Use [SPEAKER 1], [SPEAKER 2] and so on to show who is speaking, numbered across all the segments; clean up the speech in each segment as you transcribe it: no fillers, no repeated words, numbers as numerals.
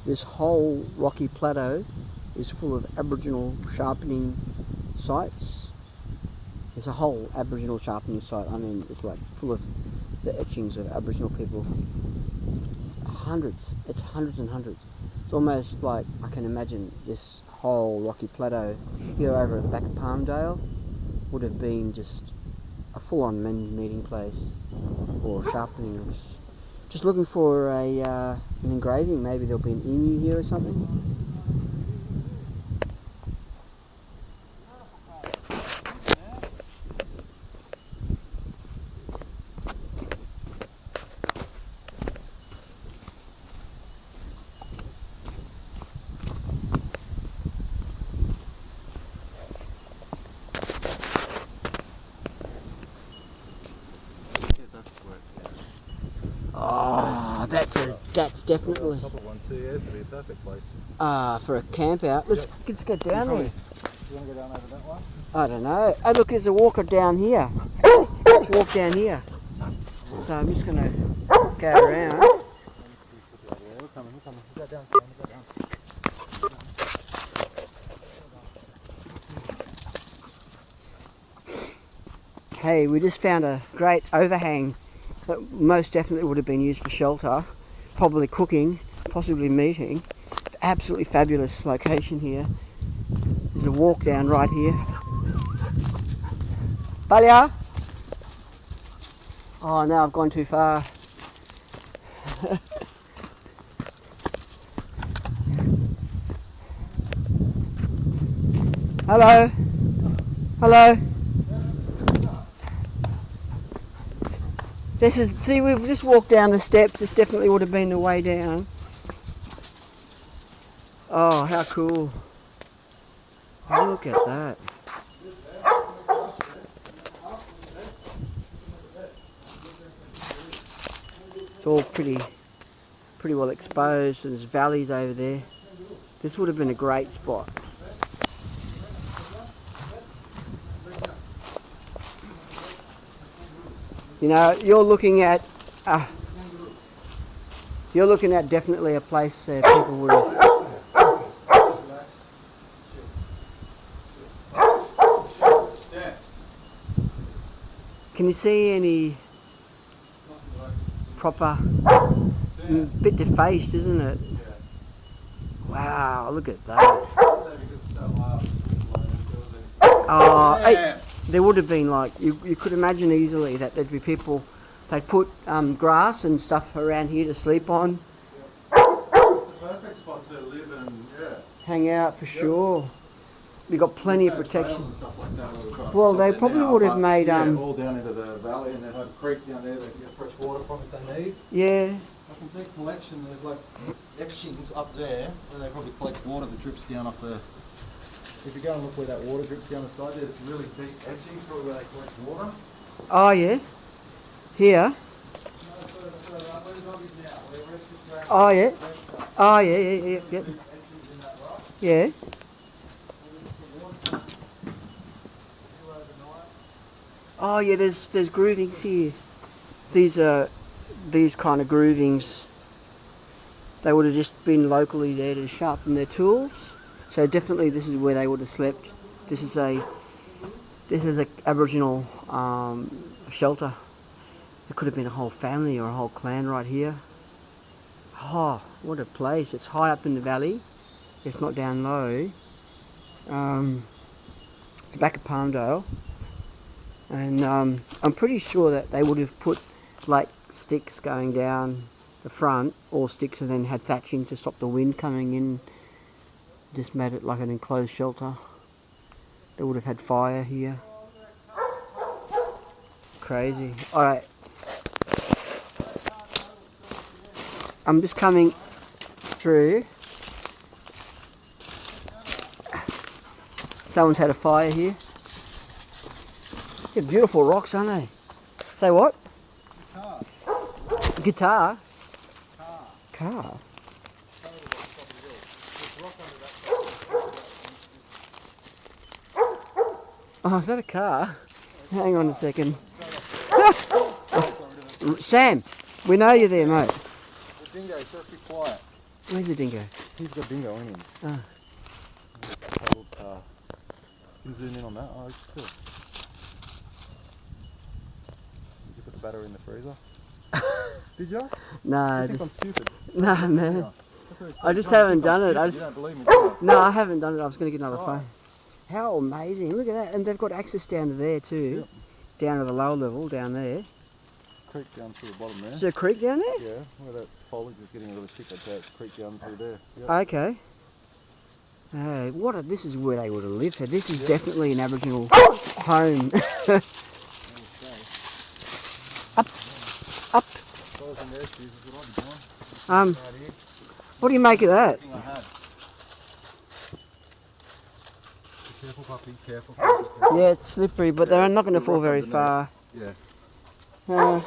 [SPEAKER 1] This whole rocky plateau is full of Aboriginal sharpening sites. There's a whole Aboriginal sharpening site. I mean, it's like full of the etchings of Aboriginal people. Hundreds. It's hundreds and hundreds. It's almost like I can imagine this whole rocky plateau here over at the back of Palmdale would have been just a full-on men's meeting place or sharpening. Just looking for an engraving. Maybe there'll be an emu here or something. Oh, that's definitely
[SPEAKER 2] top of one too. Yeah, this would be a perfect place.
[SPEAKER 1] For a camp out. Let's get down there.
[SPEAKER 2] You want to go down over that one?
[SPEAKER 1] I don't know. Oh, look, there's a walker down here. Walk down here. So I'm just gonna go around.
[SPEAKER 2] We're coming. Go down, Sam. Go down.
[SPEAKER 1] Hey, we just found a great overhang that most definitely would have been used for shelter, probably cooking, possibly meeting. Absolutely fabulous location here. There's a walk down right here. Balia! Oh, now I've gone too far. Hello? Hello? See, we've just walked down the steps. This definitely would have been the way down. Oh, how cool. Look at that. It's all pretty well exposed, and there's valleys over there. This would have been a great spot. You know, you're looking at definitely a place that people would have. Can you see any proper? Bit defaced, isn't it? Wow, look at that. Oh, hey. There would have been, like, you could imagine easily that there'd be people, they'd put grass and stuff around here to sleep on.
[SPEAKER 2] It's a perfect spot to live and
[SPEAKER 1] hang out for sure. We've got plenty of protection.
[SPEAKER 2] And stuff like that
[SPEAKER 1] well, they probably would have made
[SPEAKER 2] all down into the valley, and they have a creek down there. They can get fresh water from if they need.
[SPEAKER 1] Yeah.
[SPEAKER 2] I can see collection. There's like etchings up there where they probably collect water that drips down off the. If you go and look where that water drips down the side, there's really deep etchings probably where they collect water.
[SPEAKER 1] Oh yeah. Here. Oh yeah. Oh yeah. Yeah. Oh yeah, there's groovings here. These are these kind of groovings. They would have just been locally there to sharpen their tools. So definitely this is where they would have slept. This is a Aboriginal shelter. There could have been a whole family or a whole clan right here. Oh, what a place. It's high up in the valley. It's not down low. The back of Palmdale. And I'm pretty sure that they would have put like sticks going down the front, or sticks, and then had thatching to stop the wind coming in. Just made it like an enclosed shelter. They would have had fire here. Crazy. Alright. I'm just coming through. Someone's had a fire here. They're beautiful rocks, aren't they? Say what? Guitar. Car. Oh, is that a car? Hang on a second. Sam, we know you're there, mate.
[SPEAKER 2] Dingo, so let's be quiet.
[SPEAKER 1] Where's the dingo?
[SPEAKER 2] He's got dingo in him.
[SPEAKER 1] Oh.
[SPEAKER 2] Paddled car. Can you zoom in on that? Oh, it's cool. Did you put the battery in the freezer? Did you?
[SPEAKER 1] No,
[SPEAKER 2] You think I'm stupid?
[SPEAKER 1] no, man.
[SPEAKER 2] Yeah.
[SPEAKER 1] I just haven't done it.
[SPEAKER 2] You don't believe me, do you?
[SPEAKER 1] No, I haven't done it. I was going to get another
[SPEAKER 2] Right.
[SPEAKER 1] phone. How amazing! Look at that, and they've got access down to there too,
[SPEAKER 2] Yep.
[SPEAKER 1] down to the lower level down there.
[SPEAKER 2] Creek down through the bottom there.
[SPEAKER 1] Is there a creek down there?
[SPEAKER 2] Yeah, where that foliage is getting really thick, that's a creek down through there. Yep.
[SPEAKER 1] Okay. This is where they would have lived. So this is definitely an Aboriginal home. Up.
[SPEAKER 2] If I was in their shoes, is what I'd be doing.
[SPEAKER 1] Um,
[SPEAKER 2] Right here.
[SPEAKER 1] what do you make of that?
[SPEAKER 2] Everything I had. Be careful, puppy, careful, careful.
[SPEAKER 1] Yeah, it's slippery, but they're not going to
[SPEAKER 2] the
[SPEAKER 1] fall
[SPEAKER 2] rock
[SPEAKER 1] very
[SPEAKER 2] underneath.
[SPEAKER 1] far.
[SPEAKER 2] Yeah.
[SPEAKER 1] Uh,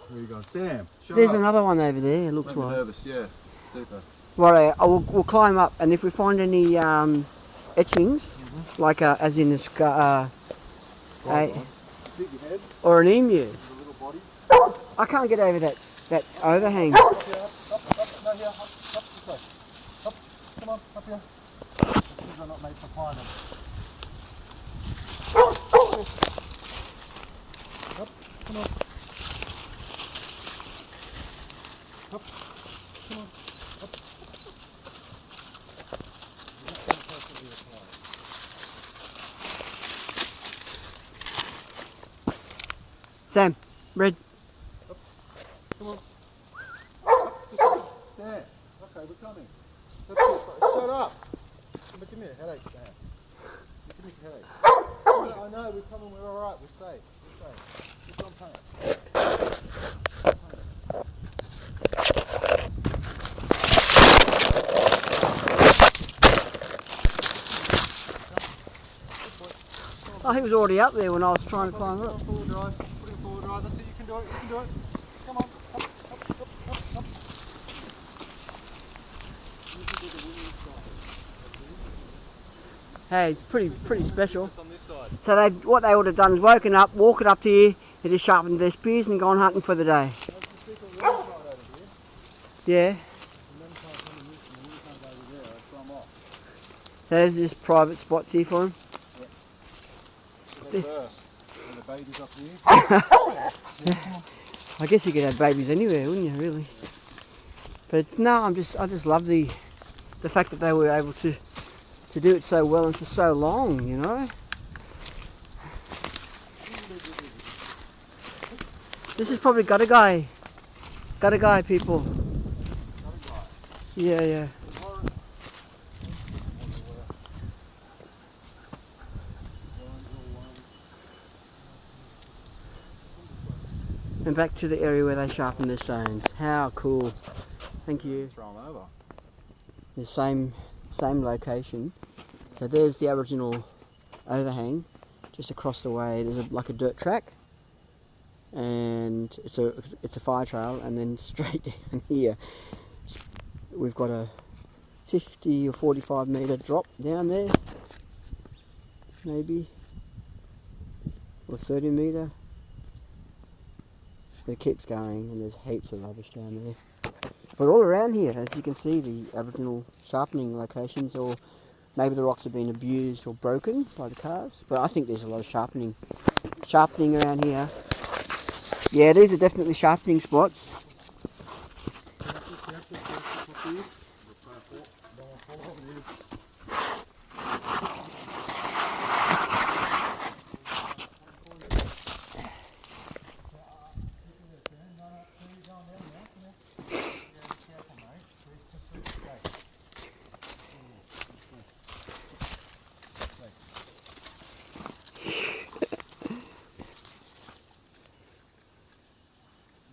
[SPEAKER 2] Where you going? Sam, shut
[SPEAKER 1] there's
[SPEAKER 2] up.
[SPEAKER 1] another one over there, it looks
[SPEAKER 2] Make me
[SPEAKER 1] like.
[SPEAKER 2] nervous, yeah. Deeper.
[SPEAKER 1] Right, we'll climb up, and if we find any etchings, like as in a
[SPEAKER 2] Big head,
[SPEAKER 1] or an emu,
[SPEAKER 2] the little bodies.
[SPEAKER 1] I can't get over that overhang.
[SPEAKER 2] Yeah, up, no, here, up this way. Up, come on, up here. These are not made for climbing. Up, come on. Up, come on, up.
[SPEAKER 1] Sam, Red.
[SPEAKER 2] Come on. Up, this way. Sam. Okay, we're coming. That's it. Shut up. Give me a headache, Sam. Give me a headache. I know, we're coming, we're alright, we're safe. We're safe. Keep on paying.
[SPEAKER 1] Oh, he was already up there when I was trying to climb
[SPEAKER 2] Put
[SPEAKER 1] up.
[SPEAKER 2] it in forward drive. Put it in forward drive. That's it, you can do it, you can do it. Come on. Up, up, up, up, up.
[SPEAKER 1] Hey, it's pretty special.
[SPEAKER 2] It's on this side.
[SPEAKER 1] So what they would have done is woken up, walked up here, they just sharpened their spears and gone hunting for the day.
[SPEAKER 2] That's the secret wind side over here.
[SPEAKER 1] Yeah.
[SPEAKER 2] And then can't come in this and the wind comes over there, so I'm off.
[SPEAKER 1] There's just private spots here for them.
[SPEAKER 2] So they burst. And the baby's up here.
[SPEAKER 1] I guess you could have babies anywhere, wouldn't you, really? But it's, no, I just love the fact that they were able to do it so well and for so long, you know. This is probably Guttagai people. Yeah, yeah. And back to the area where they sharpen their stones. How cool. Thank you.
[SPEAKER 2] Throw them over.
[SPEAKER 1] The same location. So there's the Aboriginal overhang. Just across the way there's like a dirt track. And it's a fire trail, and then straight down here we've got a 50 or 45 metre drop down there. Maybe. Or 30 metre. But it keeps going, and there's heaps of rubbish down there. But all around here, as you can see, the Aboriginal sharpening locations, or maybe the rocks have been abused or broken by the cars. But I think there's a lot of sharpening around here. Yeah, these are definitely sharpening spots.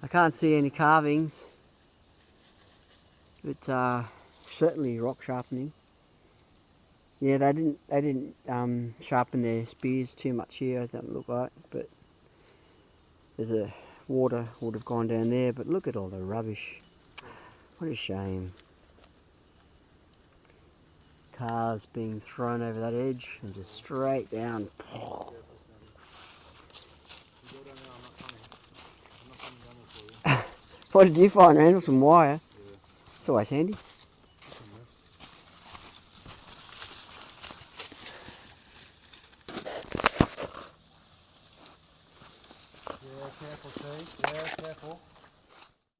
[SPEAKER 1] I can't see any carvings, but certainly rock sharpening. Yeah, they didn't sharpen their spears too much here. It doesn't look like, but there's a water would have gone down there. But look at all the rubbish. What a shame. Cars being thrown over that edge and just straight down. What did you find, Randall? Some wire. It's always handy.
[SPEAKER 2] Yeah, careful, T. Yeah, careful.